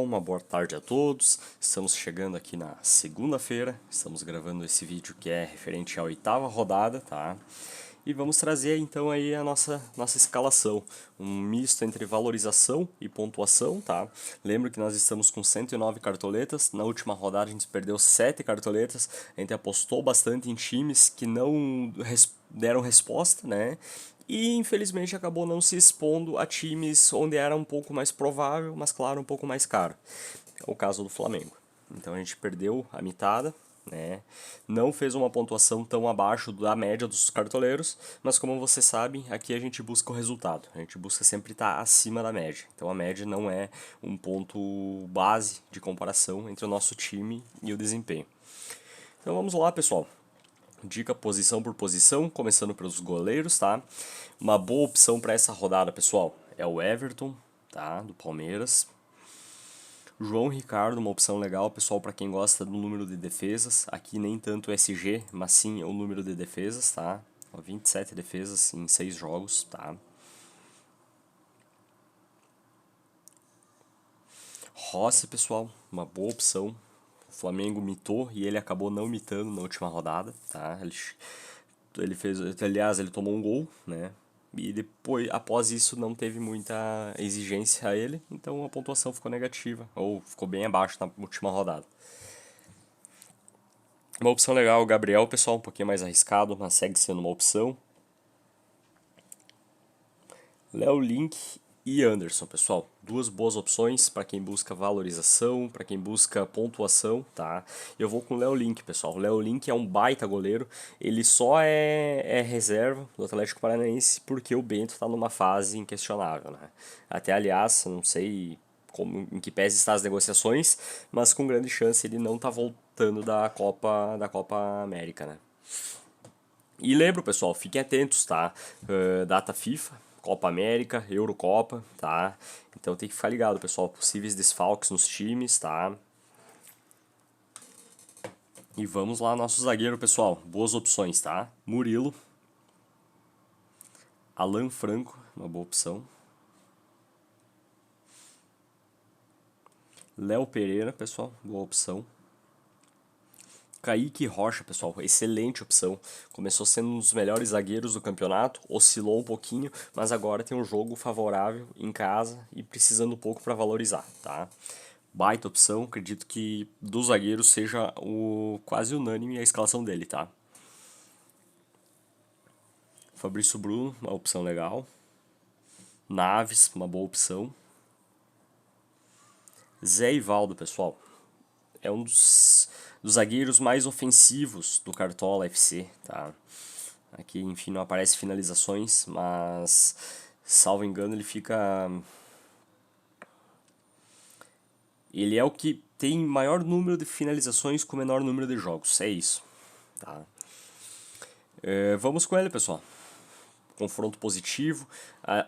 Uma boa tarde a todos, estamos chegando aqui na segunda-feira, estamos gravando esse vídeo que é referente à oitava rodada, tá? E vamos trazer então aí a nossa escalação, um misto entre valorização e pontuação, tá? Lembro que nós estamos com 109 cartoletas, na última rodada a gente perdeu 7 cartoletas, a gente apostou bastante em times que não deram resposta, né? E infelizmente acabou não se expondo a times onde era um pouco mais provável, mas claro, um pouco mais caro. É o caso do Flamengo. Então a gente perdeu a mitada, né? Não fez uma pontuação tão abaixo da média dos cartoleiros, mas como você sabe, aqui a gente busca o resultado. A gente busca sempre estar acima da média. Então a média não é um ponto base de comparação entre o nosso time e o desempenho. Então vamos lá, pessoal. Dica posição por posição, começando pelos goleiros, tá? Uma boa opção para essa rodada, pessoal, é o Everton, tá? Do Palmeiras. João Ricardo, uma opção legal, pessoal, para quem gosta do número de defesas. Aqui nem tanto SG, mas sim o número de defesas, tá? 27 defesas em 6 jogos, tá? Rossi, pessoal, uma boa opção. O Flamengo mitou e ele acabou não mitando na última rodada, tá? Ele fez, aliás, ele tomou um gol, né? E depois, após isso, não teve muita exigência a ele, então a pontuação ficou negativa, ou ficou bem abaixo na última rodada. Uma opção legal, o Gabriel, pessoal, um pouquinho mais arriscado, mas segue sendo uma opção. Léo Link e Anderson, pessoal. Duas boas opções para quem busca valorização, para quem busca pontuação, tá? Eu vou com o Léo Link, pessoal. O Léo Link é um baita goleiro. Ele só é reserva do Atlético Paranaense porque o Bento está numa fase inquestionável, né? Até, aliás, não sei em que pese está as negociações, mas com grande chance ele não tá voltando da Copa América, né? E lembro, pessoal, fiquem atentos, tá? Data FIFA, Copa América, Eurocopa, tá? Então tem que ficar ligado, pessoal. Possíveis desfalques nos times, tá? E vamos lá, nosso zagueiro, pessoal. Boas opções, tá? Murilo. Alan Franco, uma boa opção. Léo Pereira, pessoal, boa opção. Kaique Rocha, pessoal, excelente opção. Começou sendo um dos melhores zagueiros do campeonato, oscilou um pouquinho, mas agora tem um jogo favorável em casa e precisando um pouco para valorizar, tá? Baita opção, acredito que dos zagueiros seja o quase unânime a escalação dele, tá? Fabrício Bruno, uma opção legal. Naves, uma boa opção. Zé Ivaldo, pessoal, é um dos zagueiros mais ofensivos do Cartola FC, tá? Aqui, enfim, não aparece finalizações, mas salvo engano ele fica. Ele é o que tem maior número de finalizações com menor número de jogos, é isso, tá? Vamos com ele, pessoal. Confronto positivo.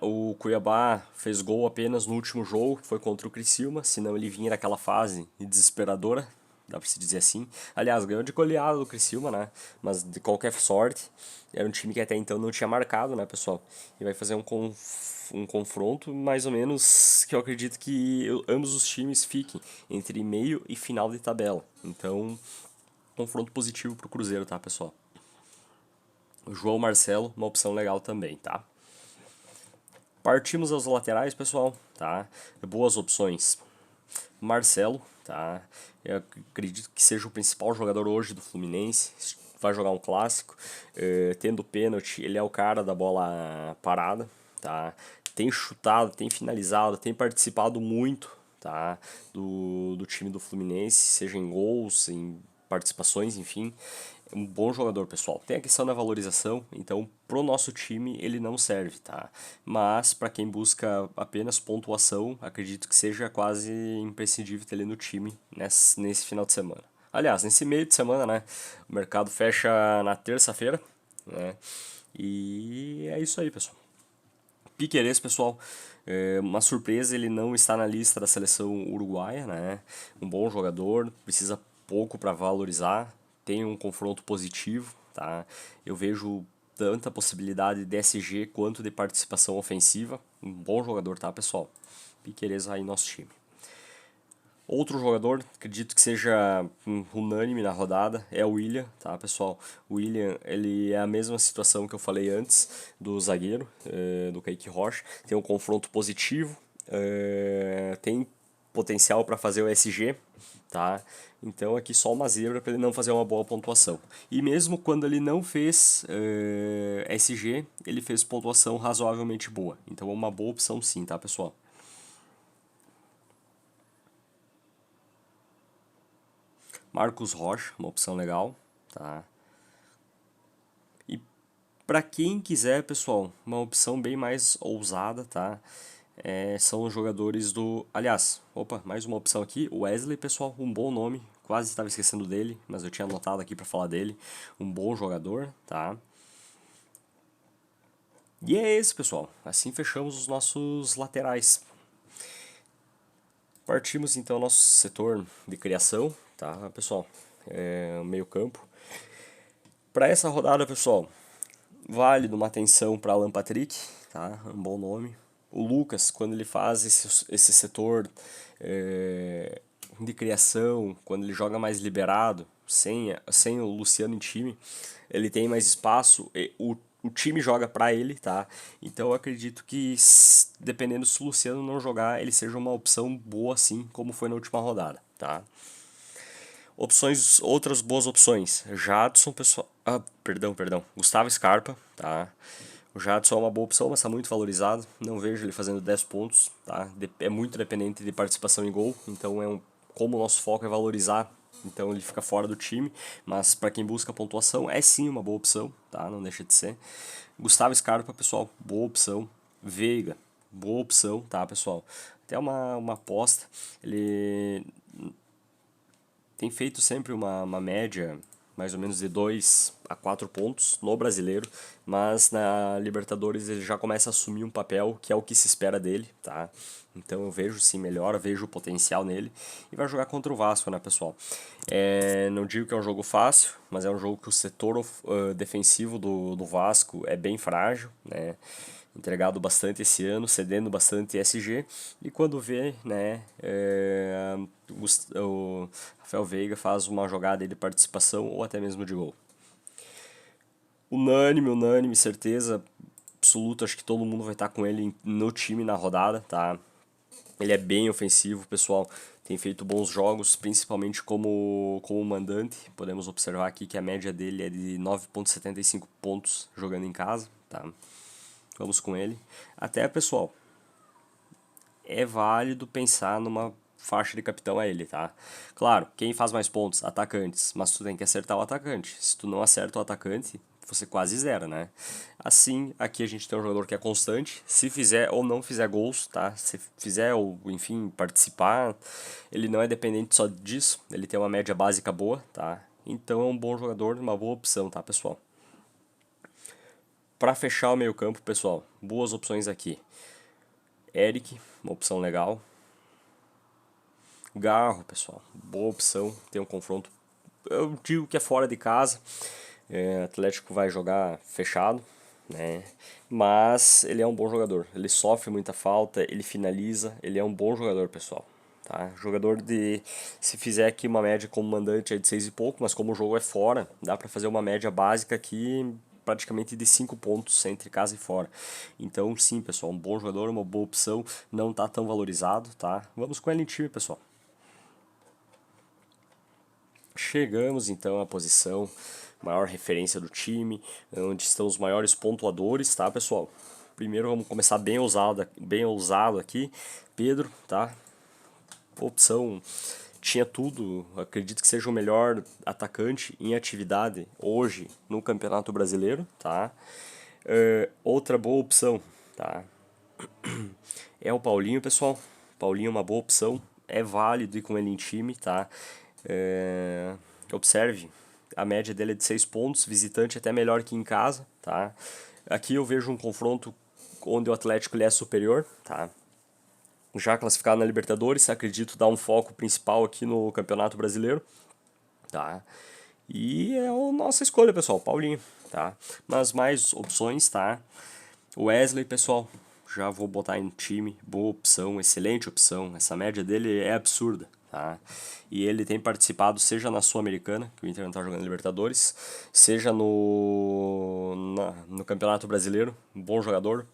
O Cuiabá fez gol apenas no último jogo, que foi contra o Criciúma, senão ele vinha naquela fase desesperadora, dá pra se dizer assim. Aliás, ganhou de goleada do Criciúma, né? Mas de qualquer sorte, era um time que até então não tinha marcado, né, pessoal? E vai fazer um confronto mais ou menos que eu acredito que ambos os times fiquem entre meio e final de tabela. Então, confronto positivo pro Cruzeiro, tá, pessoal? O João Marcelo, uma opção legal também, tá? Partimos aos laterais, pessoal, tá? Boas opções. Marcelo, tá? Eu acredito que seja o principal jogador hoje do Fluminense. Vai jogar um clássico. Tendo pênalti, ele é o cara da bola parada, tá? Tem chutado, tem finalizado, tem participado muito, tá? Do time do Fluminense, seja em gols, em participações, enfim. É um bom jogador, pessoal. Tem a questão da valorização, então pro nosso time ele não serve, tá? Mas para quem busca apenas pontuação, acredito que seja quase imprescindível ter ele no time nesse final de semana. Aliás, nesse meio de semana, né? O mercado fecha na terça-feira, né? E é isso aí, pessoal. Piquerez, pessoal, uma surpresa ele não está na lista da seleção uruguaia, né? Um bom jogador, precisa pouco para valorizar, tem um confronto positivo, tá? Eu vejo tanta possibilidade de SG quanto de participação ofensiva, um bom jogador, tá, pessoal? Piquerez aí nosso time. Outro jogador, acredito que seja unânime na rodada, é o William, tá, pessoal? O William, ele é a mesma situação que eu falei antes do zagueiro, do Kaique Rocha. Tem um confronto positivo, tem potencial para fazer o SG, tá? Então aqui só uma zebra para ele não fazer uma boa pontuação. E mesmo quando ele não fez SG, ele fez pontuação razoavelmente boa. Então é uma boa opção sim, tá, pessoal? Marcos Rocha, uma opção legal, tá? E para quem quiser, pessoal, uma opção bem mais ousada, tá? São os jogadores do... Aliás, opa, mais uma opção aqui. O Wesley, pessoal, um bom nome. Quase estava esquecendo dele, mas eu tinha anotado aqui para falar dele. Um bom jogador, tá? E é esse, pessoal. Assim fechamos os nossos laterais. Partimos então ao nosso setor de criação, tá, pessoal? Meio campo. Para essa rodada, pessoal, válido uma atenção para Alan Patrick, tá? Um bom nome. O Lucas, quando ele faz esse setor de criação, quando ele joga mais liberado, sem o Luciano em time, ele tem mais espaço, o time joga para ele, tá? Então eu acredito que, dependendo se o Luciano não jogar, ele seja uma opção boa, assim, como foi na última rodada, tá? Opções, outras boas opções. Jadson, pessoal. Perdão. Gustavo Scarpa, tá? O Jadson é uma boa opção, mas está muito valorizado. Não vejo ele fazendo 10 pontos, tá? É muito dependente de participação em gol, então como o nosso foco é valorizar, então ele fica fora do time. Mas para quem busca pontuação, é sim uma boa opção, tá? Não deixa de ser. Gustavo Scarpa, pessoal, boa opção. Veiga, boa opção, tá, pessoal? Até uma aposta. Ele tem feito sempre uma média mais ou menos de 2 a 4 pontos no brasileiro, mas na Libertadores ele já começa a assumir um papel que é o que se espera dele, tá? Então eu vejo sim melhor, vejo o potencial nele e vai jogar contra o Vasco, né, pessoal? Não digo que é um jogo fácil, mas é um jogo que o setor defensivo do Vasco é bem frágil, né? Entregado bastante esse ano, cedendo bastante SG, e quando vê, né, o Rafael Veiga faz uma jogada de participação ou até mesmo de gol. Unânime, certeza absoluta, acho que todo mundo vai estar com ele no time na rodada, tá? Ele é bem ofensivo, pessoal, tem feito bons jogos, principalmente como mandante. Podemos observar aqui que a média dele é de 9,75 pontos jogando em casa, tá? Vamos com ele. Até, pessoal, é válido pensar numa faixa de capitão a ele, tá? Claro, quem faz mais pontos? Atacantes. Mas tu tem que acertar o atacante. Se tu não acerta o atacante, você quase zera, né? Assim, aqui a gente tem um jogador que é constante. Se fizer ou não fizer gols, tá? Se fizer ou, enfim, participar, ele não é dependente só disso. Ele tem uma média básica boa, tá? Então é um bom jogador, uma boa opção, tá, pessoal? Para fechar o meio campo, pessoal, boas opções aqui. Eric, uma opção legal. Garro, pessoal, boa opção. Tem um confronto, eu digo que é fora de casa. Atlético vai jogar fechado, né? Mas ele é um bom jogador. Ele sofre muita falta, ele finaliza. Ele é um bom jogador, pessoal. Tá? Jogador de... Se fizer aqui uma média como mandante é de 6 e pouco, mas como o jogo é fora, dá para fazer uma média básica aqui praticamente de 5 pontos entre casa e fora. Então sim, pessoal, um bom jogador, uma boa opção, não tá tão valorizado, tá? Vamos com ele em time, pessoal. Chegamos então à posição, maior referência do time, onde estão os maiores pontuadores, tá, pessoal? Primeiro vamos começar bem ousado aqui. Pedro, tá? Opção tinha tudo, acredito que seja o melhor atacante em atividade hoje no Campeonato Brasileiro, tá? Outra boa opção, tá? É o Paulinho, pessoal. Paulinho é uma boa opção, é válido ir com ele em time, tá? Observe, a média dele é de 6 pontos, visitante até melhor que em casa, tá? Aqui eu vejo um confronto onde o Atlético ele é superior, tá? Já classificado na Libertadores, acredito dar um foco principal aqui no Campeonato Brasileiro, tá? E é a nossa escolha, pessoal, Paulinho, tá? Mas mais opções, tá? Wesley, pessoal, já vou botar em time, boa opção, excelente opção. Essa média dele é absurda, tá? E ele tem participado seja na Sul-Americana, que o Inter não está jogando Libertadores, seja no Campeonato Brasileiro, um bom jogador,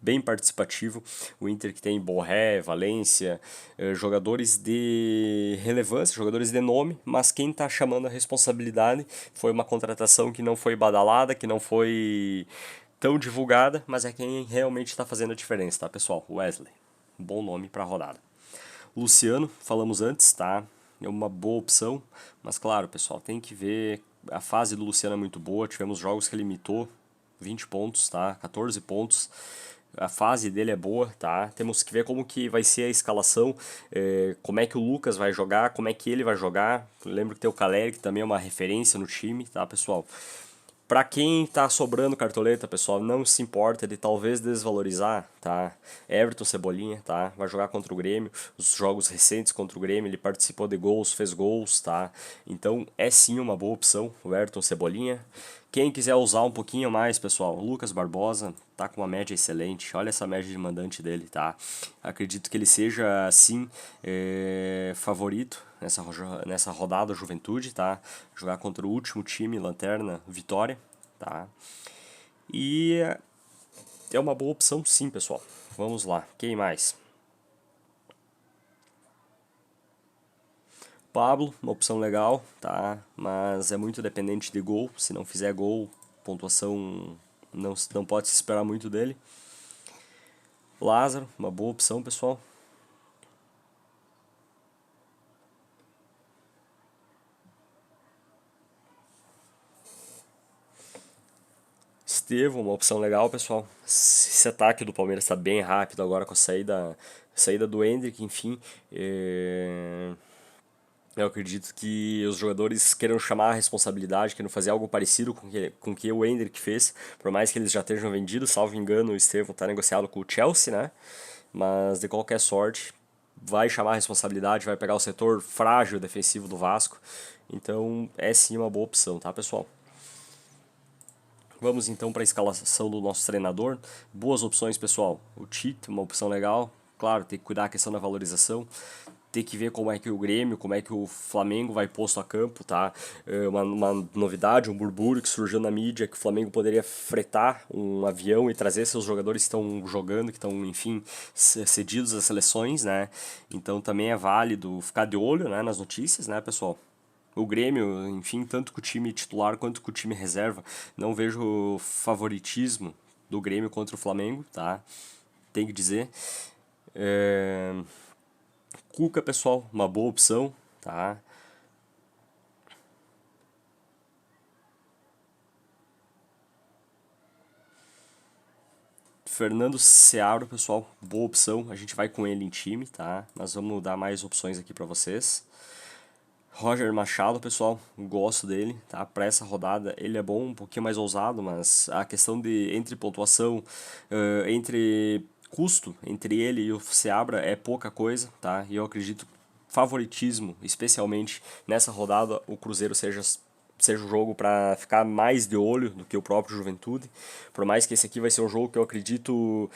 bem participativo. O Inter que tem Borré, Valência, jogadores de relevância, jogadores de nome, mas quem está chamando a responsabilidade foi uma contratação que não foi badalada, que não foi tão divulgada, mas é quem realmente está fazendo a diferença, tá, pessoal? Wesley, bom nome para a rodada. Luciano, falamos antes, tá? É uma boa opção, mas claro, pessoal, tem que ver, a fase do Luciano é muito boa, tivemos jogos que ele limitou 20 pontos, tá? 14 pontos. A fase dele é boa, tá? Temos que ver como que vai ser a escalação, como é que o Lucas vai jogar, como é que ele vai jogar. Lembro que tem o Caleri, que também é uma referência no time, tá, pessoal? Pra quem tá sobrando cartoleta, pessoal, não se importa de talvez desvalorizar, tá? Everton Cebolinha, tá? Vai jogar contra o Grêmio, os jogos recentes contra o Grêmio, ele participou de gols, fez gols, tá? Então é sim uma boa opção, o Everton Cebolinha. Quem quiser usar um pouquinho mais, pessoal, o Lucas Barbosa tá com uma média excelente, olha essa média de mandante dele, tá? Acredito que ele seja, sim, favorito nessa rodada Juventude, tá? Jogar contra o último time, Lanterna, Vitória, tá? E é uma boa opção sim, pessoal. Vamos lá, quem mais? Pablo, uma opção legal, tá? Mas é muito dependente de gol. Se não fizer gol, pontuação não pode se esperar muito dele. Lázaro, uma boa opção, pessoal. Estevão, uma opção legal, pessoal. Esse ataque do Palmeiras está bem rápido agora com a saída do Endrick, enfim. Eu acredito que os jogadores queiram chamar a responsabilidade, queiram fazer algo parecido com que o Endrick fez, por mais que eles já estejam vendidos, salvo engano, o Estevão está negociado com o Chelsea, né? Mas de qualquer sorte, vai chamar a responsabilidade, vai pegar o setor frágil defensivo do Vasco. Então é sim uma boa opção, tá, pessoal? Vamos então para a escalação do nosso treinador. Boas opções, pessoal. O Tite, uma opção legal. Claro, tem que cuidar da questão da valorização. Tem que ver como é que o Grêmio, como é que o Flamengo vai posto a campo, tá? Uma novidade, um burburinho que surgiu na mídia, que o Flamengo poderia fretar um avião e trazer seus jogadores que estão jogando, que estão, enfim, cedidos às seleções, né? Então também é válido ficar de olho, né, nas notícias, né, pessoal? O Grêmio, enfim, tanto com o time titular quanto com o time reserva, não vejo favoritismo do Grêmio contra o Flamengo, tá? Tem que dizer. Cuca, pessoal, uma boa opção, tá? Fernando Seabra, pessoal, boa opção. A gente vai com ele em time, tá? Nós vamos dar mais opções aqui para vocês. Roger Machado, pessoal, gosto dele, tá? Para essa rodada ele é bom, um pouquinho mais ousado, mas a questão de entre pontuação, entre custo, entre ele e o Seabra é pouca coisa, tá? E eu acredito favoritismo, especialmente nessa rodada, o Cruzeiro seja um jogo para ficar mais de olho do que o próprio Juventude. Por mais que esse aqui vai ser um jogo que eu acredito.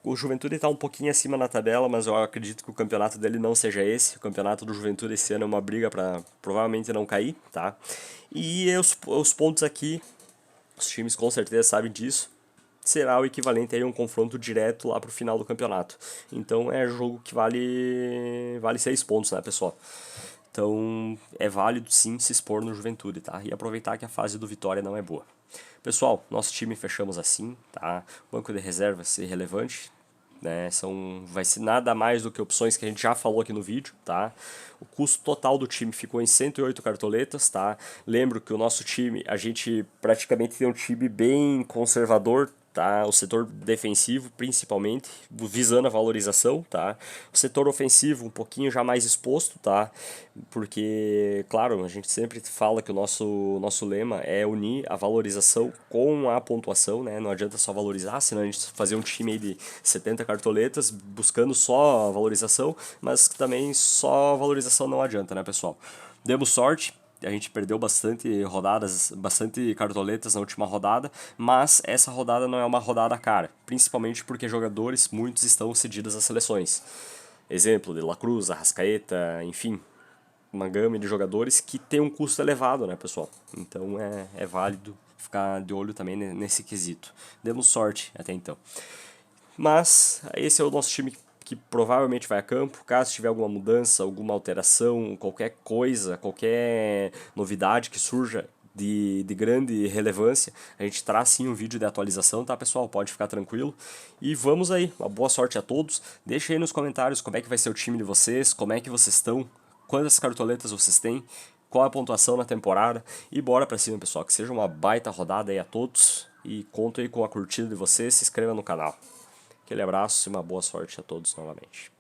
O Juventude está um pouquinho acima na tabela, mas eu acredito que o campeonato dele não seja esse. O campeonato do Juventude esse ano é uma briga para provavelmente não cair, tá? E os pontos aqui, os times com certeza sabem disso. Será o equivalente a um confronto direto lá pro final do campeonato. Então é jogo que vale 6 pontos, né, pessoal? Então é válido sim se expor no Juventude, tá? E aproveitar que a fase do Vitória não é boa. Pessoal, nosso time fechamos assim, tá? Banco de reservas irrelevante, né? Vai ser nada mais do que opções que a gente já falou aqui no vídeo, tá? O custo total do time ficou em 108 cartoletas, tá? Lembro que o nosso time, a gente praticamente tem um time bem conservador, tá? O setor defensivo, principalmente, visando a valorização, tá? O setor ofensivo, um pouquinho já mais exposto, tá? Porque, claro, a gente sempre fala que o nosso lema é unir a valorização com a pontuação, né? Não adianta só valorizar, senão a gente fazer um time aí de 70 cartoletas buscando só a valorização, mas também só a valorização não adianta, né, pessoal? Demos sorte, a gente perdeu bastante rodadas, bastante cartoletas na última rodada, mas essa rodada não é uma rodada cara, principalmente porque jogadores, muitos estão cedidos às seleções. Exemplo, De La Cruz, Arrascaeta, enfim, uma gama de jogadores que tem um custo elevado, né, pessoal? Então é válido ficar de olho também nesse quesito. Demos sorte até então. Mas esse é o nosso time que provavelmente vai a campo. Caso tiver alguma mudança, alguma alteração, qualquer coisa, qualquer novidade que surja de grande relevância, a gente traz sim um vídeo de atualização, tá, pessoal? Pode ficar tranquilo. E vamos aí, uma boa sorte a todos. Deixa aí nos comentários como é que vai ser o time de vocês, como é que vocês estão, quantas cartoletas vocês têm, qual a pontuação na temporada. E bora pra cima, pessoal, que seja uma baita rodada aí a todos. E conto aí com a curtida de vocês, se inscreva no canal. Aquele abraço e uma boa sorte a todos novamente.